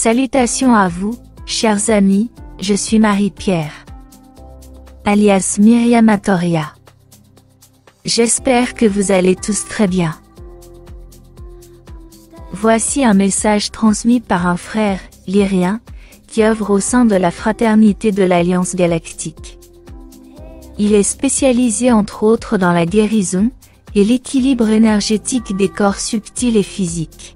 Salutations à vous, chers amis, je suis Marie-Pierre, alias Myriam Atoria. J'espère que vous allez tous très bien. Voici un message transmis par un frère, lyrien, qui œuvre au sein de la fraternité de l'Alliance Galactique. Il est spécialisé entre autres dans la guérison et l'équilibre énergétique des corps subtils et physiques.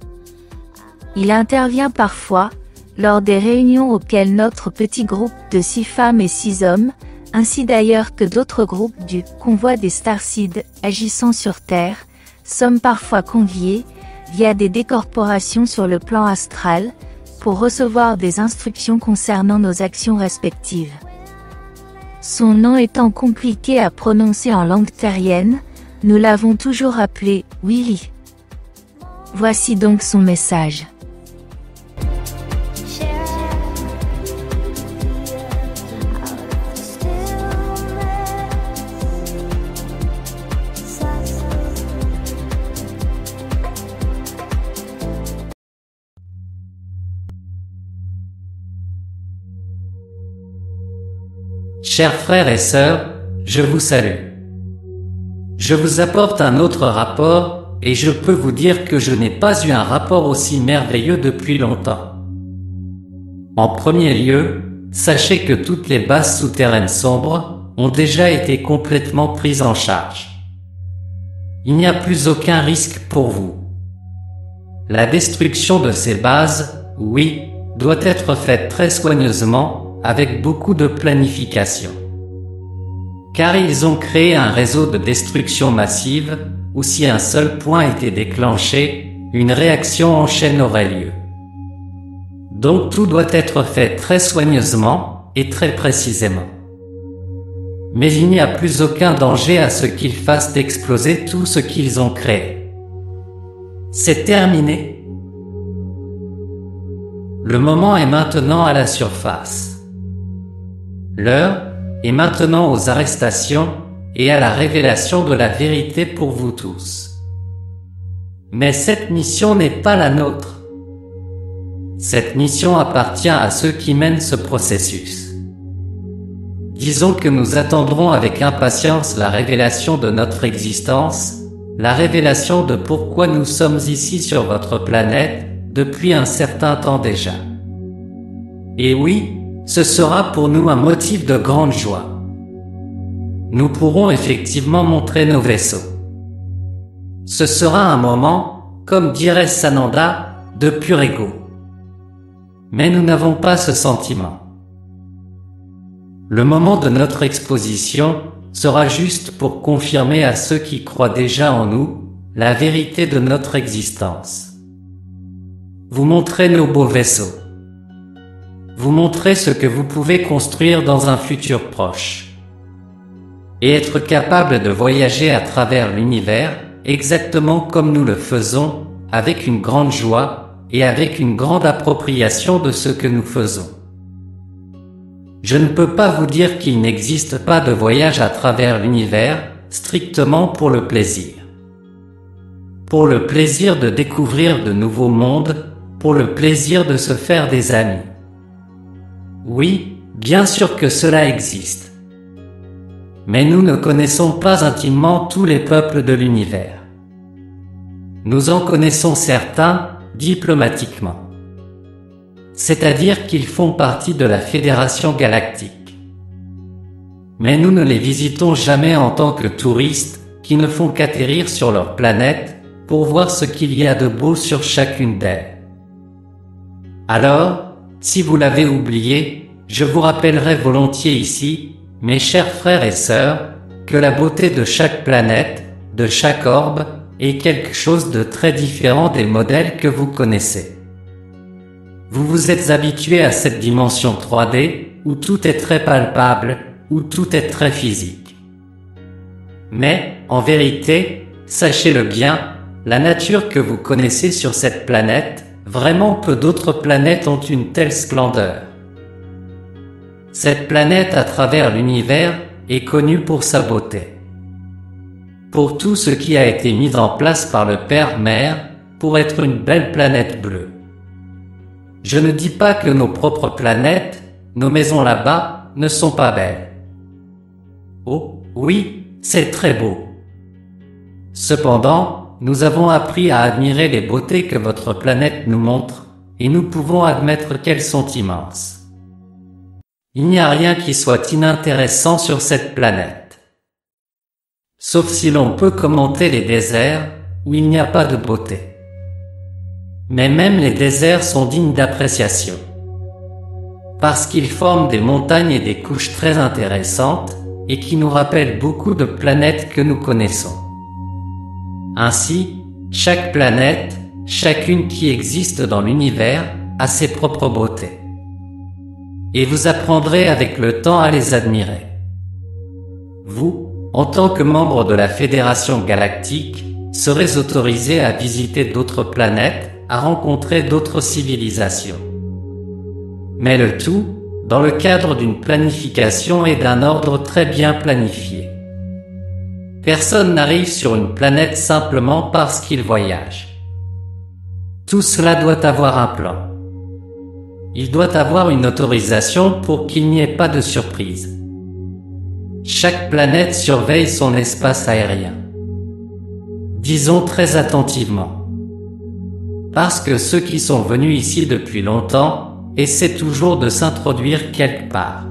Il intervient parfois, lors des réunions auxquelles notre petit groupe de 6 femmes et 6 hommes, ainsi d'ailleurs que d'autres groupes du convoi des Starseeds agissant sur Terre, sommes parfois conviés, via des décorporations sur le plan astral, pour recevoir des instructions concernant nos actions respectives. Son nom étant compliqué à prononcer en langue terrienne, nous l'avons toujours appelé Willy. Voici donc son message. Chers frères et sœurs, je vous salue. Je vous apporte un autre rapport, et je peux vous dire que je n'ai pas eu un rapport aussi merveilleux depuis longtemps. En premier lieu, sachez que toutes les bases souterraines sombres ont déjà été complètement prises en charge. Il n'y a plus aucun risque pour vous. La destruction de ces bases, oui, doit être faite très soigneusement, avec beaucoup de planification. Car ils ont créé un réseau de destruction massive, où si un seul point était déclenché, une réaction en chaîne aurait lieu. Donc tout doit être fait très soigneusement, et très précisément. Mais il n'y a plus aucun danger à ce qu'ils fassent exploser tout ce qu'ils ont créé. C'est terminé. Le moment est maintenant à la surface. L'heure est maintenant aux arrestations et à la révélation de la vérité pour vous tous. Mais cette mission n'est pas la nôtre. Cette mission appartient à ceux qui mènent ce processus. Disons que nous attendrons avec impatience la révélation de notre existence, la révélation de pourquoi nous sommes ici sur votre planète, depuis un certain temps déjà. Et oui, ce sera pour nous un motif de grande joie. Nous pourrons effectivement montrer nos vaisseaux. Ce sera un moment, comme dirait Sananda, de pur ego. Mais nous n'avons pas ce sentiment. Le moment de notre exposition sera juste pour confirmer à ceux qui croient déjà en nous, la vérité de notre existence. Vous montrez nos beaux vaisseaux. Vous montrer ce que vous pouvez construire dans un futur proche. Et être capable de voyager à travers l'univers, exactement comme nous le faisons, avec une grande joie, et avec une grande appropriation de ce que nous faisons. Je ne peux pas vous dire qu'il n'existe pas de voyage à travers l'univers, strictement pour le plaisir. Pour le plaisir de découvrir de nouveaux mondes, pour le plaisir de se faire des amis. Oui, bien sûr que cela existe. Mais nous ne connaissons pas intimement tous les peuples de l'univers. Nous en connaissons certains, diplomatiquement. C'est-à-dire qu'ils font partie de la Fédération Galactique. Mais nous ne les visitons jamais en tant que touristes, qui ne font qu'atterrir sur leur planète, pour voir ce qu'il y a de beau sur chacune d'elles. Alors, si vous l'avez oublié, je vous rappellerai volontiers ici, mes chers frères et sœurs, que la beauté de chaque planète, de chaque orbe, est quelque chose de très différent des modèles que vous connaissez. Vous vous êtes habitués à cette dimension 3D, où tout est très palpable, où tout est très physique. Mais, en vérité, sachez-le bien, la nature que vous connaissez sur cette planète, vraiment peu d'autres planètes ont une telle splendeur. Cette planète à travers l'univers est connue pour sa beauté. Pour tout ce qui a été mis en place par le Père-Mère, pour être une belle planète bleue. Je ne dis pas que nos propres planètes, nos maisons là-bas, ne sont pas belles. Oh, oui, c'est très beau. Cependant, nous avons appris à admirer les beautés que votre planète nous montre, et nous pouvons admettre qu'elles sont immenses. Il n'y a rien qui soit inintéressant sur cette planète. Sauf si l'on peut commenter les déserts, où il n'y a pas de beauté. Mais même les déserts sont dignes d'appréciation. Parce qu'ils forment des montagnes et des couches très intéressantes, et qui nous rappellent beaucoup de planètes que nous connaissons. Ainsi, chaque planète, chacune qui existe dans l'univers, a ses propres beautés. Et vous apprendrez avec le temps à les admirer. Vous, en tant que membre de la Fédération Galactique, serez autorisé à visiter d'autres planètes, à rencontrer d'autres civilisations. Mais le tout, dans le cadre d'une planification et d'un ordre très bien planifié. Personne n'arrive sur une planète simplement parce qu'il voyage. Tout cela doit avoir un plan. Il doit avoir une autorisation pour qu'il n'y ait pas de surprise. Chaque planète surveille son espace aérien. Disons très attentivement. Parce que ceux qui sont venus ici depuis longtemps essaient toujours de s'introduire quelque part.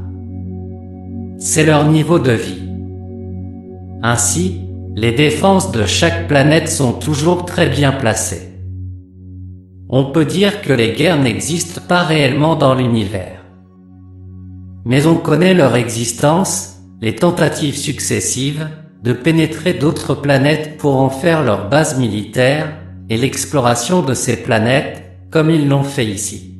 C'est leur niveau de vie. Ainsi, les défenses de chaque planète sont toujours très bien placées. On peut dire que les guerres n'existent pas réellement dans l'univers. Mais on connaît leur existence, les tentatives successives de pénétrer d'autres planètes pour en faire leur base militaire, et l'exploration de ces planètes, comme ils l'ont fait ici.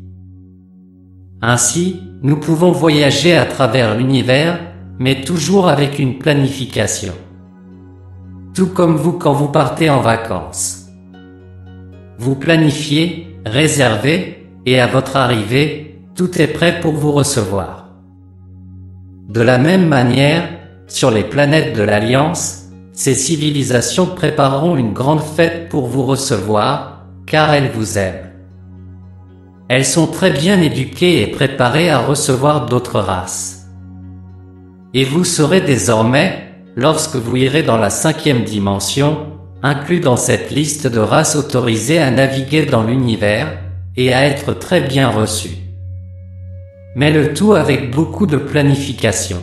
Ainsi, nous pouvons voyager à travers l'univers, mais toujours avec une planification. Tout comme vous quand vous partez en vacances. Vous planifiez, réservez, et à votre arrivée, tout est prêt pour vous recevoir. De la même manière, sur les planètes de l'Alliance, ces civilisations prépareront une grande fête pour vous recevoir, car elles vous aiment. Elles sont très bien éduquées et préparées à recevoir d'autres races. Et vous serez désormais, lorsque vous irez dans la 5e dimension, inclus dans cette liste de races autorisées à naviguer dans l'univers, et à être très bien reçus. Mais le tout avec beaucoup de planification.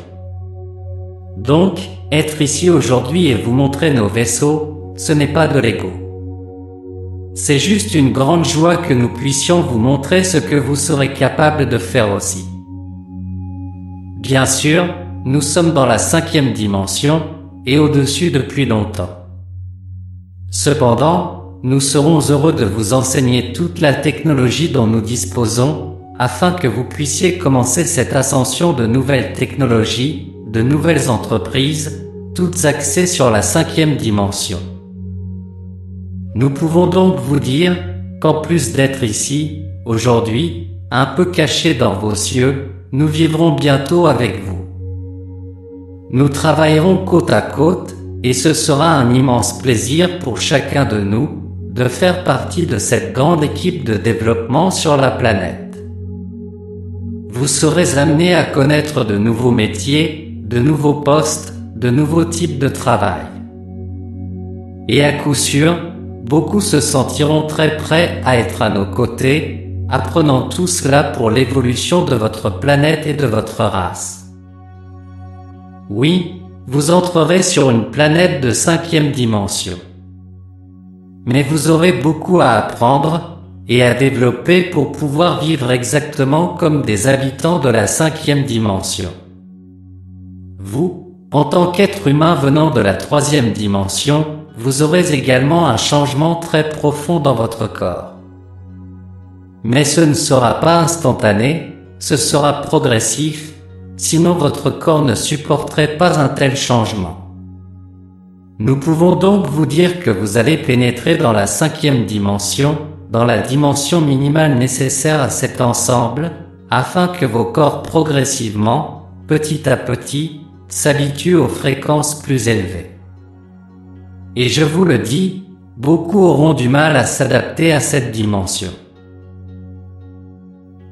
Donc, être ici aujourd'hui et vous montrer nos vaisseaux, ce n'est pas de l'ego. C'est juste une grande joie que nous puissions vous montrer ce que vous serez capable de faire aussi. Bien sûr, nous sommes dans la 5e dimension, et au-dessus depuis longtemps. Cependant, nous serons heureux de vous enseigner toute la technologie dont nous disposons, afin que vous puissiez commencer cette ascension de nouvelles technologies, de nouvelles entreprises, toutes axées sur la 5e dimension. Nous pouvons donc vous dire, qu'en plus d'être ici, aujourd'hui, un peu cachés dans vos cieux, nous vivrons bientôt avec vous. Nous travaillerons côte à côte, et ce sera un immense plaisir pour chacun de nous, de faire partie de cette grande équipe de développement sur la planète. Vous serez amenés à connaître de nouveaux métiers, de nouveaux postes, de nouveaux types de travail. Et à coup sûr, beaucoup se sentiront très prêts à être à nos côtés, apprenant tout cela pour l'évolution de votre planète et de votre race. Oui, vous entrerez sur une planète de 5e dimension. Mais vous aurez beaucoup à apprendre et à développer pour pouvoir vivre exactement comme des habitants de la 5e dimension. Vous, en tant qu'être humain venant de la 3e dimension, vous aurez également un changement très profond dans votre corps. Mais ce ne sera pas instantané, ce sera progressif, sinon votre corps ne supporterait pas un tel changement. Nous pouvons donc vous dire que vous allez pénétrer dans la 5e dimension, dans la dimension minimale nécessaire à cet ensemble, afin que vos corps progressivement, petit à petit, s'habituent aux fréquences plus élevées. Et je vous le dis, beaucoup auront du mal à s'adapter à cette dimension.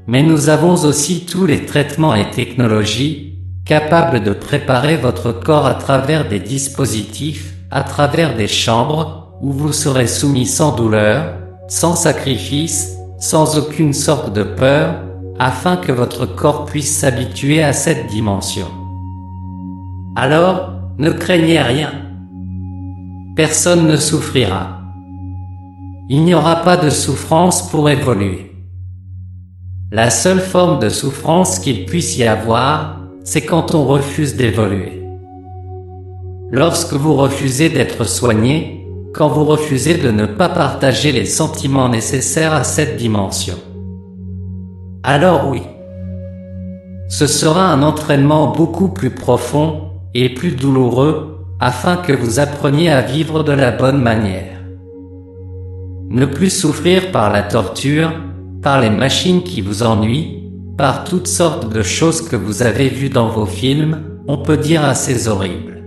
Mais nous avons aussi tous les traitements et technologies capables de préparer votre corps à travers des dispositifs, à travers des chambres, où vous serez soumis sans douleur, sans sacrifice, sans aucune sorte de peur, afin que votre corps puisse s'habituer à cette dimension. Alors, ne craignez rien. Personne ne souffrira. Il n'y aura pas de souffrance pour évoluer. La seule forme de souffrance qu'il puisse y avoir, c'est quand on refuse d'évoluer. Lorsque vous refusez d'être soigné, quand vous refusez de ne pas partager les sentiments nécessaires à cette dimension. Alors oui, ce sera un entraînement beaucoup plus profond et plus douloureux afin que vous appreniez à vivre de la bonne manière. Ne plus souffrir par la torture, par les machines qui vous ennuient, par toutes sortes de choses que vous avez vues dans vos films, on peut dire assez horribles.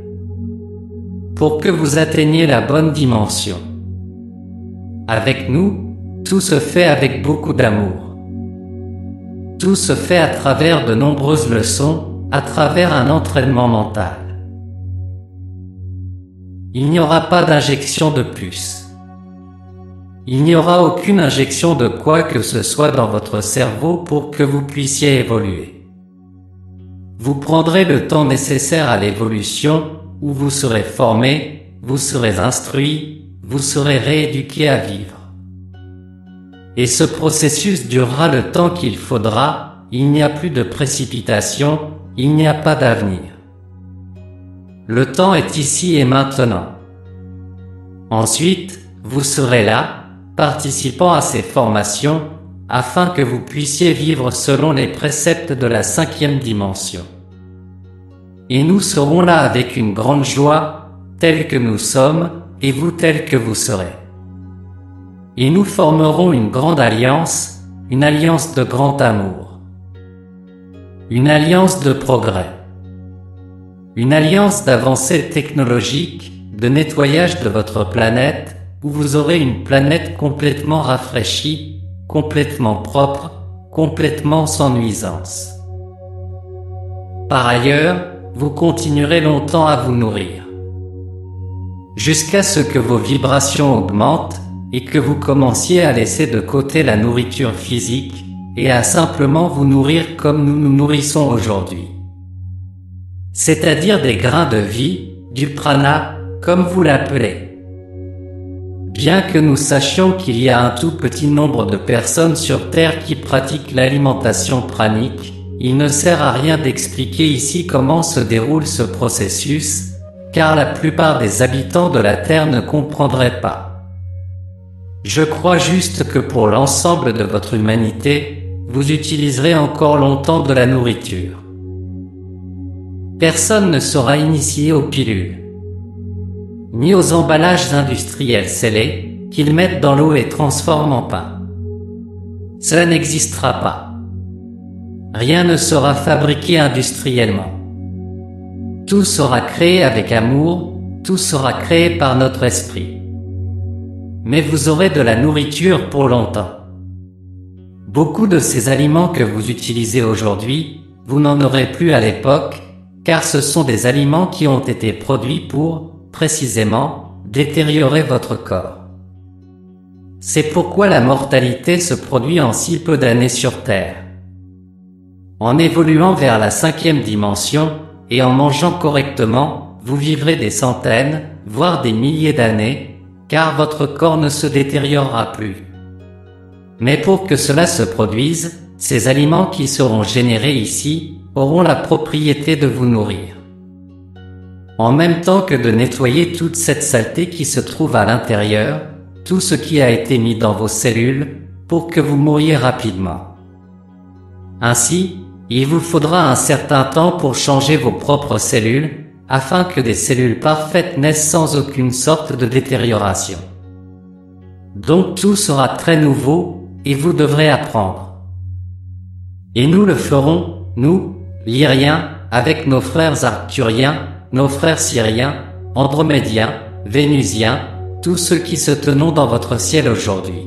Pour que vous atteigniez la bonne dimension. Avec nous, tout se fait avec beaucoup d'amour. Tout se fait à travers de nombreuses leçons, à travers un entraînement mental. Il n'y aura pas d'injection de puce. Il n'y aura aucune injection de quoi que ce soit dans votre cerveau pour que vous puissiez évoluer. Vous prendrez le temps nécessaire à l'évolution, où vous serez formé, vous serez instruit, vous serez rééduqué à vivre. Et ce processus durera le temps qu'il faudra, il n'y a plus de précipitation, il n'y a pas d'avenir. Le temps est ici et maintenant. Ensuite, vous serez là, participant à ces formations, afin que vous puissiez vivre selon les préceptes de la 5e dimension. Et nous serons là avec une grande joie, tels que nous sommes, et vous tels que vous serez. Et nous formerons une grande alliance, une alliance de grand amour. Une alliance de progrès. Une alliance d'avancée technologique, de nettoyage de votre planète, où vous aurez une planète complètement rafraîchie, complètement propre, complètement sans nuisance. Par ailleurs, vous continuerez longtemps à vous nourrir. Jusqu'à ce que vos vibrations augmentent, et que vous commenciez à laisser de côté la nourriture physique, et à simplement vous nourrir comme nous nous nourrissons aujourd'hui. C'est-à-dire des grains de vie, du prana, comme vous l'appelez. Bien que nous sachions qu'il y a un tout petit nombre de personnes sur Terre qui pratiquent l'alimentation pranique, il ne sert à rien d'expliquer ici comment se déroule ce processus, car la plupart des habitants de la Terre ne comprendraient pas. Je crois juste que pour l'ensemble de votre humanité, vous utiliserez encore longtemps de la nourriture. Personne ne sera initié aux pilules, ni aux emballages industriels scellés, qu'ils mettent dans l'eau et transforment en pain. Cela n'existera pas. Rien ne sera fabriqué industriellement. Tout sera créé avec amour, tout sera créé par notre esprit. Mais vous aurez de la nourriture pour longtemps. Beaucoup de ces aliments que vous utilisez aujourd'hui, vous n'en aurez plus à l'époque, car ce sont des aliments qui ont été produits pour, précisément, détériorer votre corps. C'est pourquoi la mortalité se produit en si peu d'années sur Terre. En évoluant vers la 5e dimension, et en mangeant correctement, vous vivrez des centaines, voire des milliers d'années, car votre corps ne se détériorera plus. Mais pour que cela se produise, ces aliments qui seront générés ici, auront la propriété de vous nourrir. En même temps que de nettoyer toute cette saleté qui se trouve à l'intérieur, tout ce qui a été mis dans vos cellules, pour que vous mouriez rapidement. Ainsi, il vous faudra un certain temps pour changer vos propres cellules, afin que des cellules parfaites naissent sans aucune sorte de détérioration. Donc tout sera très nouveau, et vous devrez apprendre. Et nous le ferons, nous, Lyriens, avec nos frères arcturiens, nos frères syriens, andromédiens, vénusiens, tous ceux qui se tenons dans votre ciel aujourd'hui.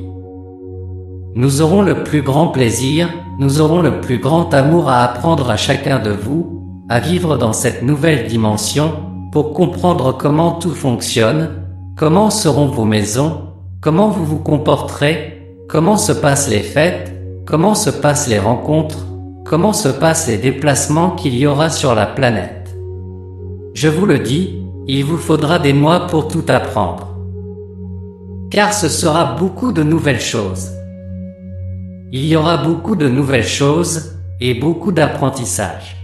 Nous aurons le plus grand plaisir, nous aurons le plus grand amour à apprendre à chacun de vous, à vivre dans cette nouvelle dimension, pour comprendre comment tout fonctionne, comment seront vos maisons, comment vous vous comporterez, comment se passent les fêtes, comment se passent les rencontres, comment se passent les déplacements qu'il y aura sur la planète. Je vous le dis, il vous faudra des mois pour tout apprendre. Car ce sera beaucoup de nouvelles choses. Il y aura beaucoup de nouvelles choses, et beaucoup d'apprentissage.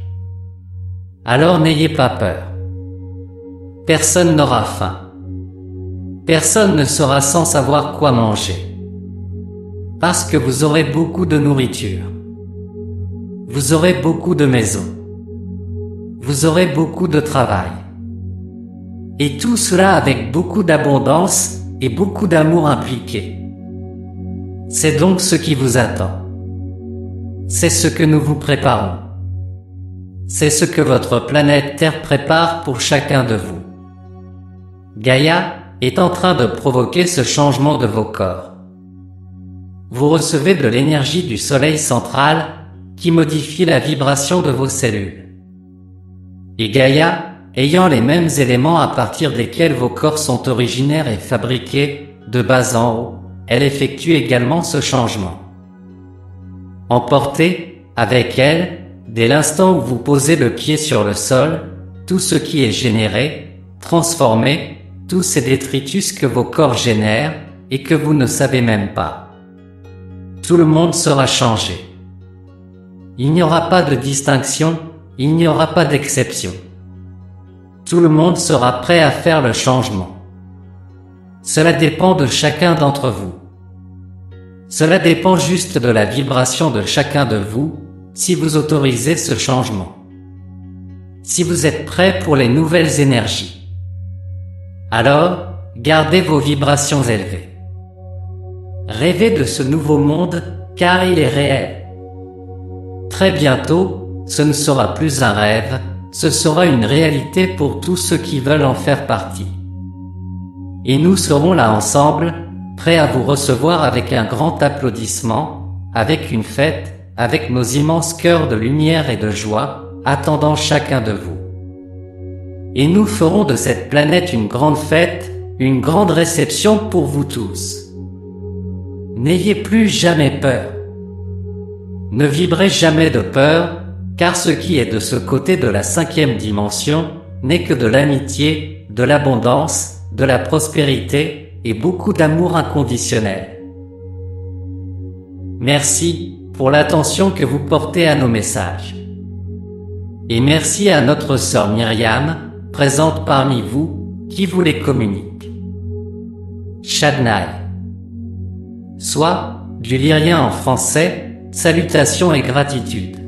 Alors n'ayez pas peur. Personne n'aura faim. Personne ne sera sans savoir quoi manger. Parce que vous aurez beaucoup de nourriture. Vous aurez beaucoup de maisons. Vous aurez beaucoup de travail. Et tout cela avec beaucoup d'abondance et beaucoup d'amour impliqué. C'est donc ce qui vous attend. C'est ce que nous vous préparons. C'est ce que votre planète Terre prépare pour chacun de vous. Gaïa est en train de provoquer ce changement de vos corps. Vous recevez de l'énergie du Soleil central qui modifie la vibration de vos cellules. Et Gaïa, ayant les mêmes éléments à partir desquels vos corps sont originaires et fabriqués, de bas en haut, elle effectue également ce changement. Emportez, avec elle, dès l'instant où vous posez le pied sur le sol, tout ce qui est généré, transformé, tous ces détritus que vos corps génèrent, et que vous ne savez même pas. Tout le monde sera changé. Il n'y aura pas de distinction, il n'y aura pas d'exception. Tout le monde sera prêt à faire le changement. Cela dépend de chacun d'entre vous. Cela dépend juste de la vibration de chacun de vous, si vous autorisez ce changement. Si vous êtes prêt pour les nouvelles énergies. Alors, gardez vos vibrations élevées. Rêvez de ce nouveau monde, car il est réel. Très bientôt, ce ne sera plus un rêve, ce sera une réalité pour tous ceux qui veulent en faire partie. Et nous serons là ensemble, prêts à vous recevoir avec un grand applaudissement, avec une fête, avec nos immenses cœurs de lumière et de joie, attendant chacun de vous. Et nous ferons de cette planète une grande fête, une grande réception pour vous tous. N'ayez plus jamais peur. Ne vibrez jamais de peur, car ce qui est de ce côté de la 5e dimension n'est que de l'amitié, de l'abondance, de la prospérité et beaucoup d'amour inconditionnel. Merci pour l'attention que vous portez à nos messages. Et merci à notre sœur Myriam, présente parmi vous, qui vous les communique. Shadnai. Soit, du lyrien en français, salutations et gratitude.